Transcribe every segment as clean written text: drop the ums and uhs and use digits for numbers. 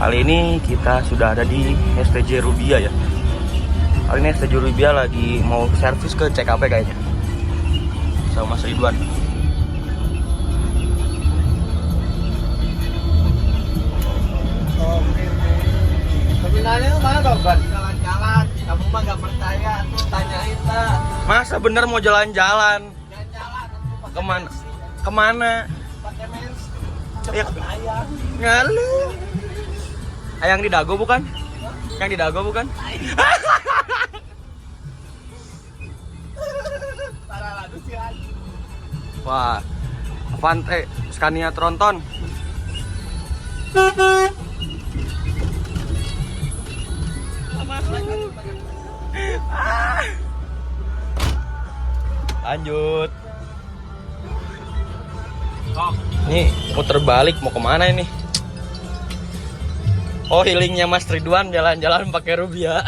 Kali ini kita sudah ada di STJ Rubia ya. Kali ini STJ Rubia lagi mau servis ke CKP kayaknya sama Mas Ridwan. Sebenarnya mana dong, Ban? Jalan-jalan, kamu mah gak percaya, tuh tanyain lah. Masa bener mau jalan-jalan? Jalan-jalan, Kemana? Kemana? pakai mens. Ya, Cepet ayam. ngalu. Ayang di dago bukan? Yang di dago bukan? Parah lah, tuh sian. Wah, Avante Scania Tronton. Lanjut. Oh, Nih, muter balik mau kemana ini? Oh, healingnya Mas Ridwan jalan-jalan pakai Rubia.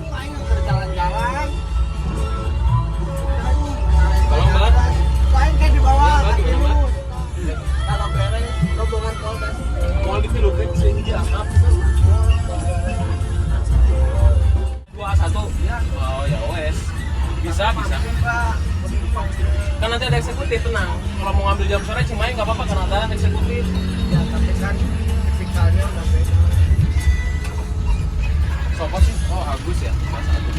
ayo berjalan-jalan. Tolong, Mbak. Lain kayak di bawah. Iya, Mbak, kaki gimana, lu. Kalau beres, rombongan polres. Mau dipilukin sih diangkat. 21. Ya. Oh, ya wes. Bisa. Kan nanti ada eksekutif, tenang. Kalau mau ngambil jam sore Cimahi nggak apa-apa kan ada eksekutif. Ya, tapi kan tipikalnya udah beda. Sopo sih? Oh, Agus ya. Mas Agus.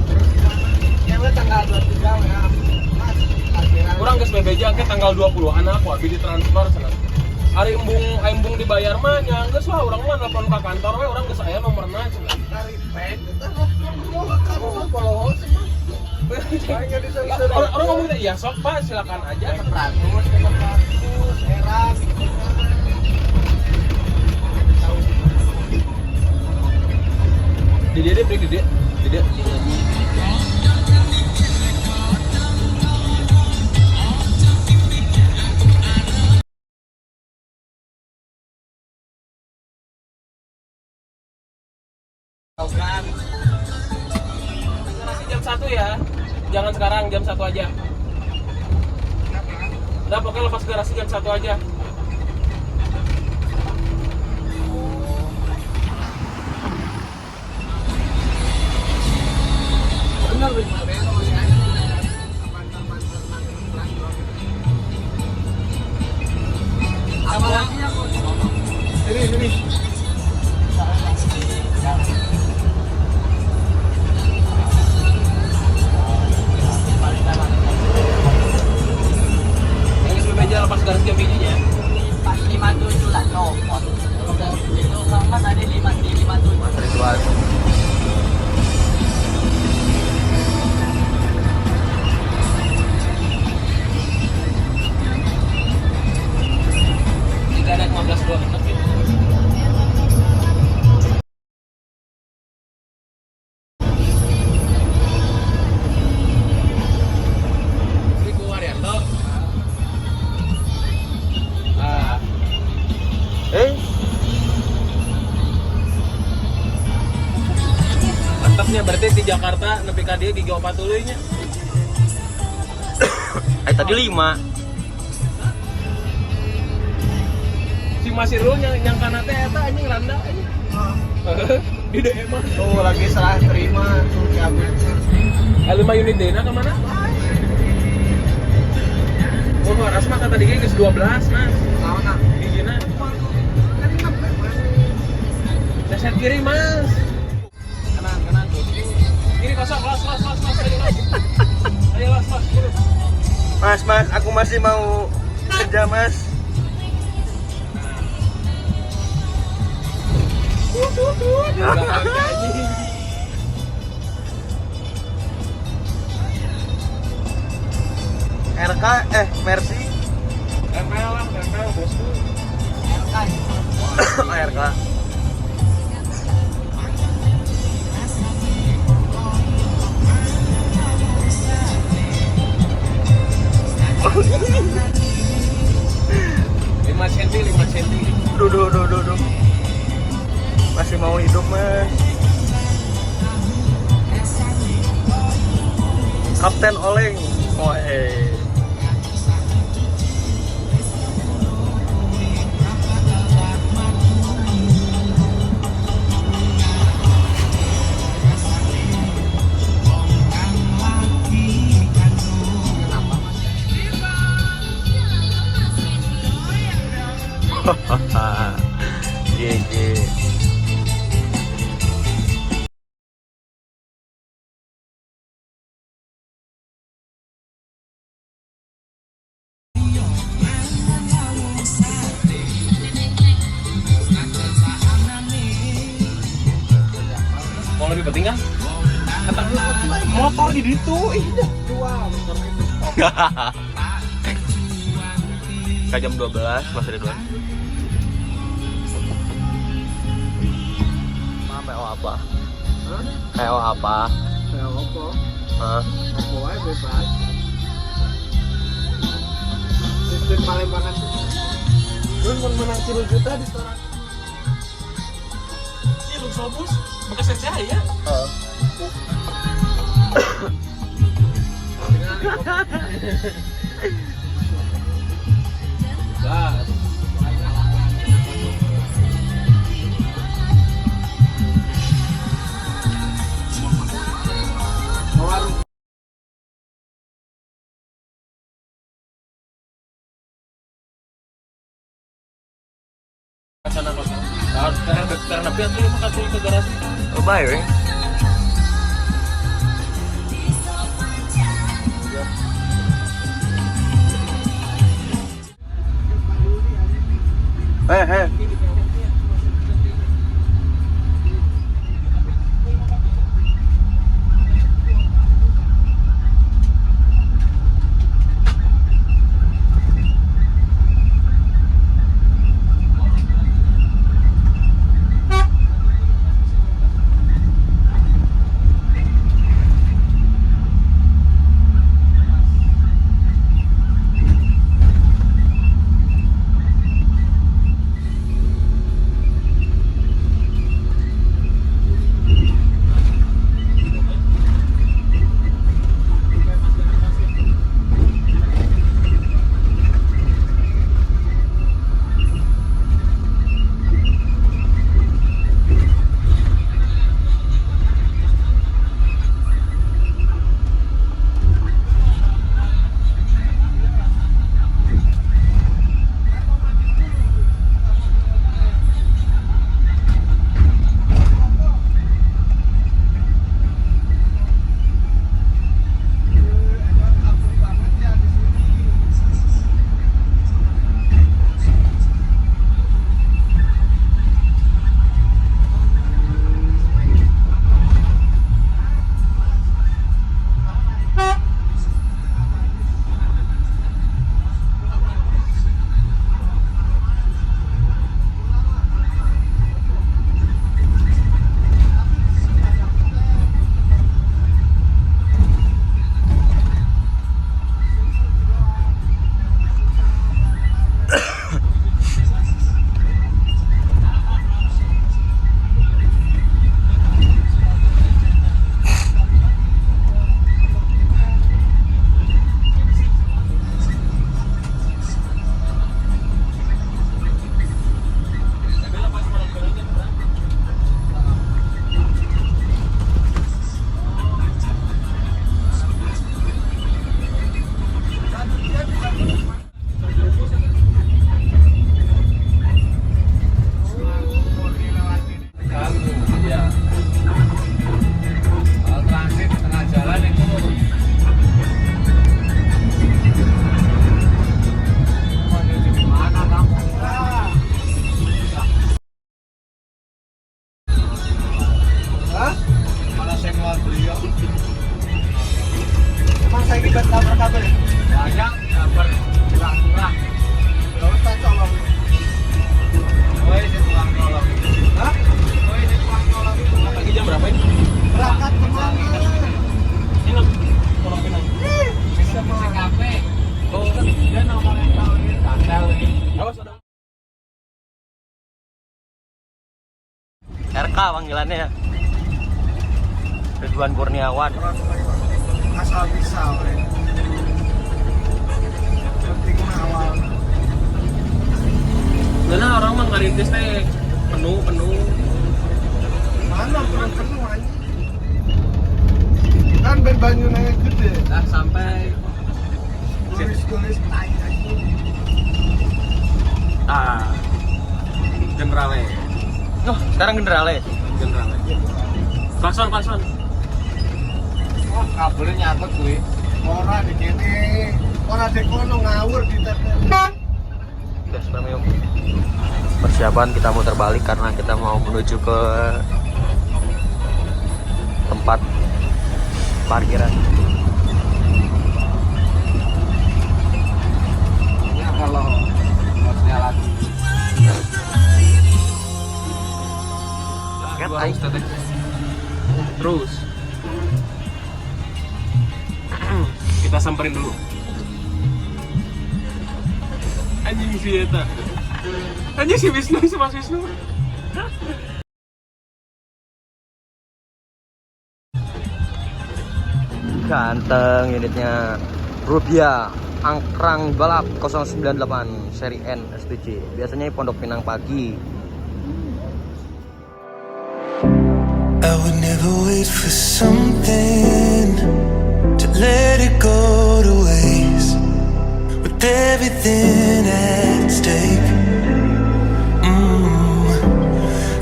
Terus gimana? Ya udah tanggal 23 ya. Mas, akhiran. Kurang geus BBJ ke tanggal 20-an aku habis ditransfer sana. Hari embung dibayar mah nya geus wah urang mah telepon ka kantor we urang geus aya nomerna cenah. Respect, kita kamu mah follow semua. Kayaknya bisa Orang ngomong iya sok Pak, silakan aja. 100, 500, era gitu. Di dia break di dia. Tahu kan? Garasi jam 1 ya. Jangan sekarang jam 1 aja. Udah pokoknya lepas garasi jam 1 aja. Benar benar. Apa lagi ya? Sini. Yang SPBJ lepas garasi jam ini ya. 457 lah, no. Itu kan ada 557. Mas Ridwan. Jika ada 15-26 gitu. Riku Waryanto. Mantapnya berarti di Jakarta nepi ka dieu gigi 4 tuluy nya. Tadi 5. Si Masirul yang kana teh eta anjing randa anjing. Di DM mah. Tuh lagi serah terima tuh cabut. 5 unit dena ke mana? Oh, Horas mah kata dia geus 12, Mas. Mana? Gigina. Seset kiri, Mas. Kanan tuh. Kiri kosong, los. Ayo, los. Mas, aku masih mau kerja, Mas. RK, Mercy. ML lah, bosku. RK. Lima senti. Duh. Masih mau hidup, Mas. Kapten Oleng. GG. Mau lebih penting kan? Kata motor di situ, iya dua motor itu. Ke jam 12 masih ada 2. PO apa? Hah? PO apa? Kayak apa? Hah? Apa aja bebas. Sistem paling banget. Gue mau menang 10 juta di restoran. Iya, lu sobus. Bekas saya ya. Gas. Karena pihak itu makasih ke garasi. Oh, bye, Ring. Hey. RK panggilannya ya. Ridwan Kurniawan. Asal bisa, penting awal. Karena orang mah ngaritis teh penuh. Mana penuh aja. Kan ben banyune gede. Nah, sampai tulis tai aja. Generale. Oh, sekarang Generale. Generale. Klakson. Wah, kabelnya nyangkut kuwi. Ora di kene. Ora di kono ngawur di tetel. Gas premium. Persiapan kita mau terbalik karena kita mau menuju ke tempat parkiran. Ya kalau bosnya lagi. Terus kita samperin dulu. Anjing si Eta. Anjing si Wisnu, si Mas Wisnu. Ganteng unitnya Rubia Angkrang Balap 098 seri N STJ. Biasanya di Pondok Pinang pagi. I would never wait for something to let it go to waste with everything at stake.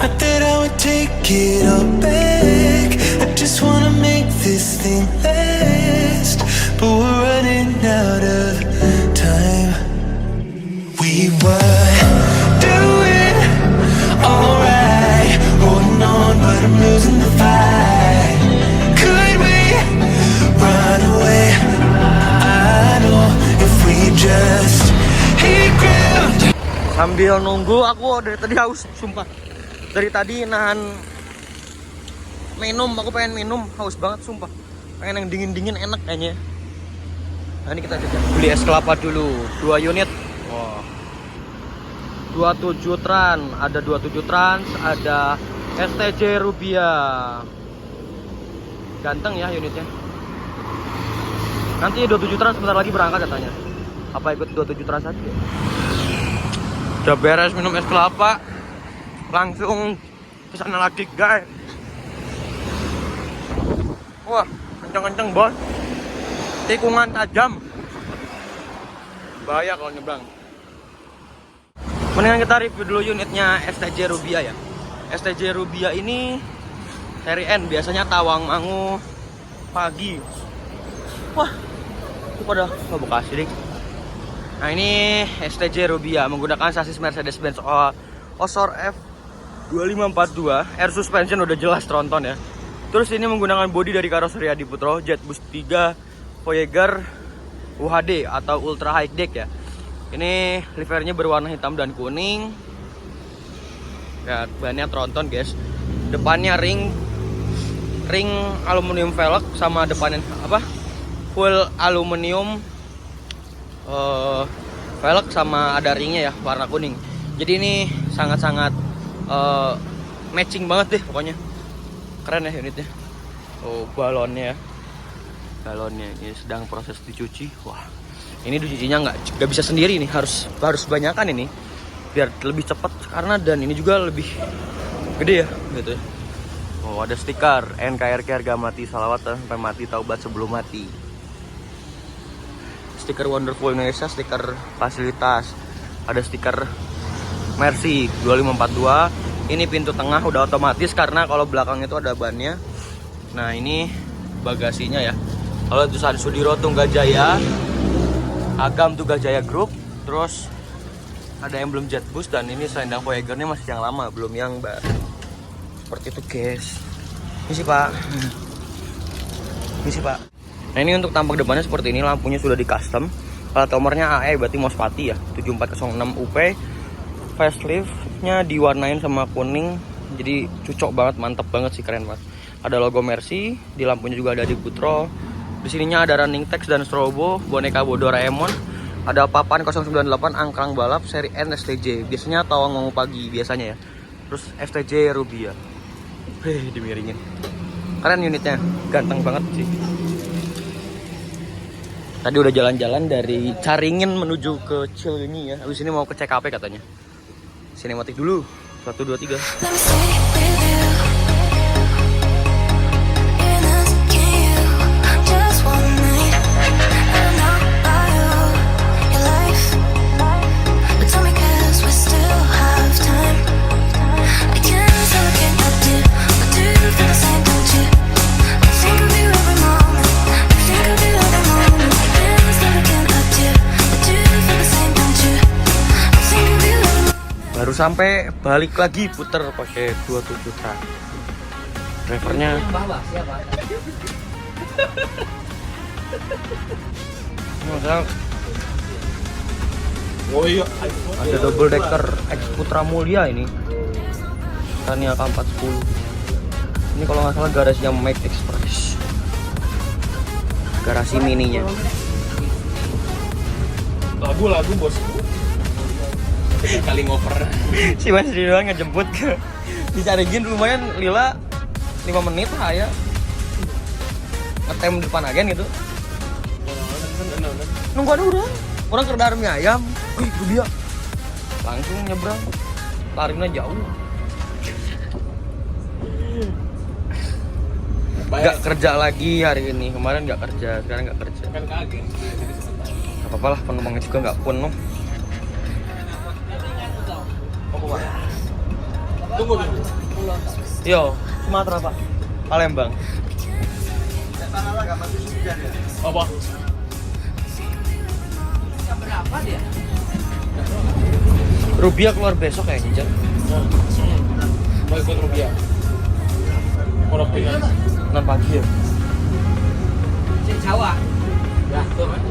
I thought I would take it all back. I just wanna make this thing last, but we're running out of time. We were doing alright, holding on, but I'm losing the fight. Could we run away? I know if we just hit ground. Sambil nunggu, aku dari tadi haus, sumpah. Dari tadi nahan minum, aku pengen minum, haus banget, sumpah. Pengen yang dingin-dingin enak kayaknya. Nah ini kita jajan. Beli es kelapa dulu, 2 unit. Wow. 27 Trans, ada 27 Trans, ada STJ Rubia. Ganteng ya unitnya. Nanti 27 Trans sebentar lagi berangkat katanya. Apa ikut 27 Trans aja? Udah beres minum es kelapa, langsung ke sana lagi guys. Wah, kenceng-kenceng bos. Tikungan tajam. Bahaya kalau nyebrang. Mendingan kita review dulu unitnya STJ Rubia ya. STJ Rubia ini seri N, biasanya Tawangmangu pagi. Wah, itu pada Bekasi dik. Nah ini STJ Rubia menggunakan sasis Mercedes-Benz Osor F2542. Air suspension udah jelas tronton ya. Terus ini menggunakan bodi dari karoseri Adiputro Jetbus 3 Voyager UHD atau Ultra High Deck ya. Ini livernya berwarna hitam dan kuning. Ya, bannya tronton guys. Depannya ring aluminium velg sama depannya apa? Full aluminium velg sama ada ringnya ya warna kuning. Jadi ini sangat-sangat matching banget deh pokoknya. Keren ya unitnya. Oh, balonnya ya. Balonnya ini sedang proses dicuci. Wah, ini dicucinya nggak bisa sendiri nih, harus banyakan ini biar lebih cepat karena dan ini juga lebih gede ya gitu. Oh, ada stiker NKRI harga mati salawat sampai mati taubat sebelum mati. Stiker Wonderful Indonesia, stiker fasilitas. Ada stiker Mercy 2542. Ini pintu tengah udah otomatis karena kalau belakang itu ada bannya. Nah, ini bagasinya ya. Kalau itu Tulisan Sudiro Tunggajaya, Agam Tunggajaya Group, terus ada emblem Jetbus dan ini selendang Voyager ini masih yang lama, belum yang baru. Seperti itu, guys. Ini sih, Pak. Ini sih, Pak. Nah, ini untuk tampak depannya seperti ini, lampunya sudah di custom. Plat nomornya AE berarti Mospati ya, 7406 UP. Facelift-nya diwarnain sama kuning. Jadi cocok banget, mantap banget sih, keren banget. Ada logo Mercy, di lampunya juga ada Adiputro. Di sininya ada running text dan strobo, boneka Doraemon. Ada papan 098 Angkrang Balap seri N STJ. Biasanya Tawangmangu pagi biasanya ya. Terus STJ Rubia. Dimiringin. Keren unitnya, ganteng banget sih. Tadi udah jalan-jalan dari Caringin menuju ke Cileunyi ya. Habis ini mau ke CKP katanya. Sinematik dulu. 1 2 3. Baru sampai balik lagi puter pakai 27 truk. Drivernya Yang bawa siapa? Masa Oh iya. ada double decker X Putra Mulia ini. Scania K410. Ini kalau nggak salah garasinya Make Express. Garasi mininya. Lagu bosku. Kali ngoper. Si Mas Ridwan ngejemput ke dicariin lumayan lila 5 menit lah ya. Ngetem depan agen gitu. Nunggu ada orang ke darah mie ayam. Itu dia. Langsung nyebrang. Larinya jauh. Nggak kerja lagi hari ini. Kemarin nggak kerja, sekarang nggak kerja. Kan kaget. Gak apa-apa lah, penumpangnya juga nggak penuh. Tunggu dulu. Yo, Sumatera Pak. Palembang. Apa? Berapa dia? Rubia keluar besok kayaknya. Mau ikut rupiah. Orang pindah. 6 pagi ya. Si Jawa. Ya, tuh kan.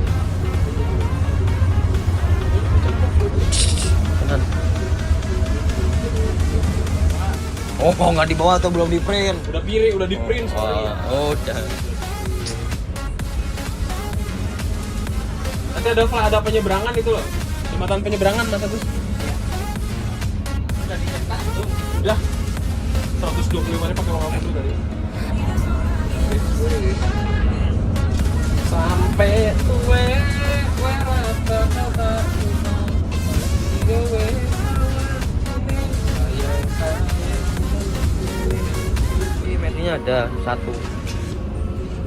Bener. Oh, kok nggak dibawa atau belum di print? Udah di print soalnya. Oh, udah. Nanti ada penyeberangan itu loh. Jembatan penyeberangan Mas Agus. Udah. 125 nya pakai uang aku dulu tadi. Sampai tuwe rata-rata. Ini mesinnya ada satu.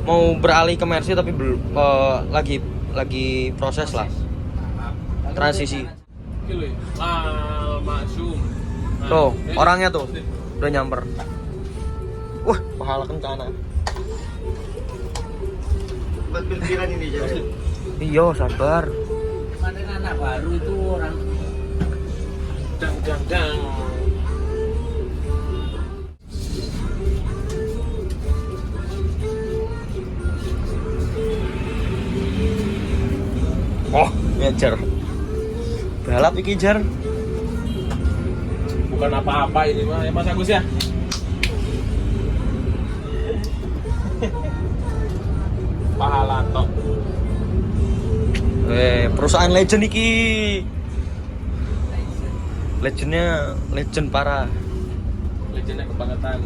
Mau beralih ke Mercy tapi belum lagi proses lah. Transisi. Kilo ya? Al Maksum. Tuh, orangnya tuh udah nyamper. Wah, pahala kencana. Buat pinggiran ini jadi. Iya, sabar. Ada anak baru itu orang. Dang. Oh, ngejar. Balap iki jar. Bukan apa-apa ini mah ya Mas Agus ya. Pahala tok. Perusahaan legend iki. Legendnya legend parah. Legendnya kebangetan.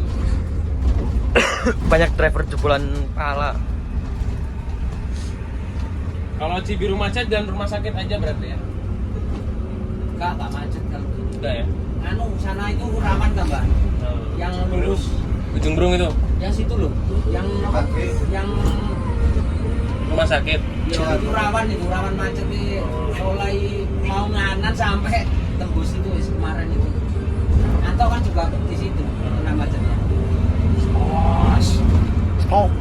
Banyak driver jebolan pahala. Kalau Cibiru macet dan rumah sakit aja berarti ya. Enggak macet kalau gitu. Udah ya. Anu sana itu rawan kan, Mbak? Yang lurus, Ujung Brung itu yang situ loh. Yang rumah sakit. ya, itu rawan macet nih. Mulai mau nganan sampai tembus itu kemarin itu. Anto kan juga di situ kena macetnya. Stok.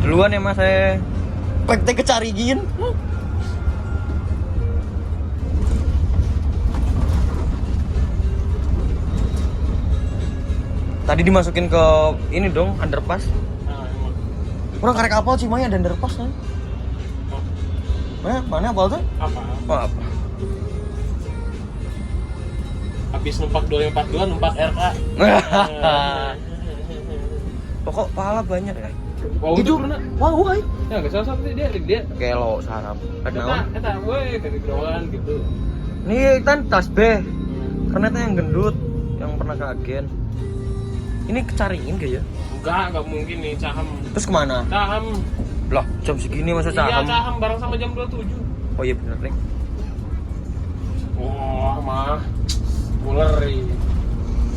Duluan ya Mas saya. Praktek kecarigin. Tadi dimasukin ke ini dong, underpass. Nah, emang. Orang karek apal sih Maya ada underpass kan? Mana apal tuh? Apa? Oh, apa? Habis numpak 242 numpak RA. Pokok pahala banyak ya. Wow, itu pernah. Wah, wah. Ya, enggak salah satu dia. Kelo sarap. Kenaon? Eta we dari gerowan gitu. Ini kan tas B. Karena itu yang gendut, yang pernah ke agen. Ini kecariin gak ya? Enggak mungkin nih Caham. Terus kemana? Caham. Lah, jam segini masa Iya, caham? Caham bareng sama jam 27. Oh iya bener nih. Wah, mah. Ular nih.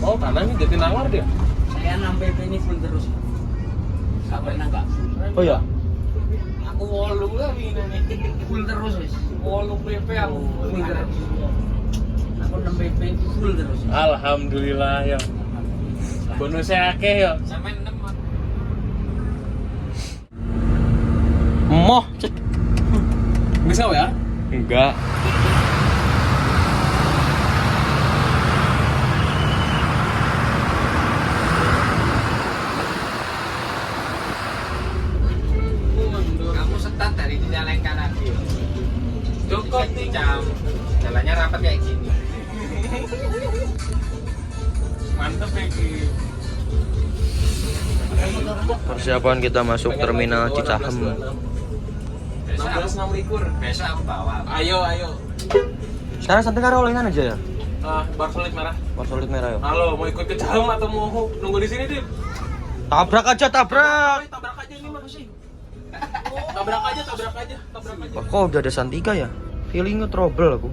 Oh, kanan nih Jatinangor dia. Saya 6 PP ini full terus. Gak pernah enggak. Oh iya? Aku 8 lah ini nih. Full terus wis. 8 PP aku. Full terus. Aku 6 PP itu full terus. Alhamdulillah ya. Bonusnya akeh ya. Sampai 6. Moh. Bisa ya? Enggak. naikkan lagi. Cukup 3 jam. Jalannya rapat kayak gini. Mantep ya Ki. Persiapan kita masuk terminal Cicahem. 16 likur. Besok aku bawa. Ayo. Sekarang santai karo olengan aja ya. Bar solid merah. Bar solid merah ya. Halo, mau ikut ke Cicahem atau mau nunggu di sini, Dip? Tabrak aja, tabrak. Tabrak aja ini mah sih. Tabrak aja. Wah, kok udah ada Santika ya? Feelingnya trouble aku.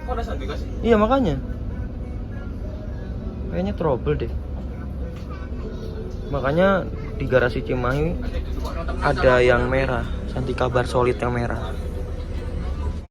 Kok ada Santika sih? Iya makanya. Kayaknya trouble deh. Makanya di garasi Cimahi ada yang merah, Santika bar solid yang merah.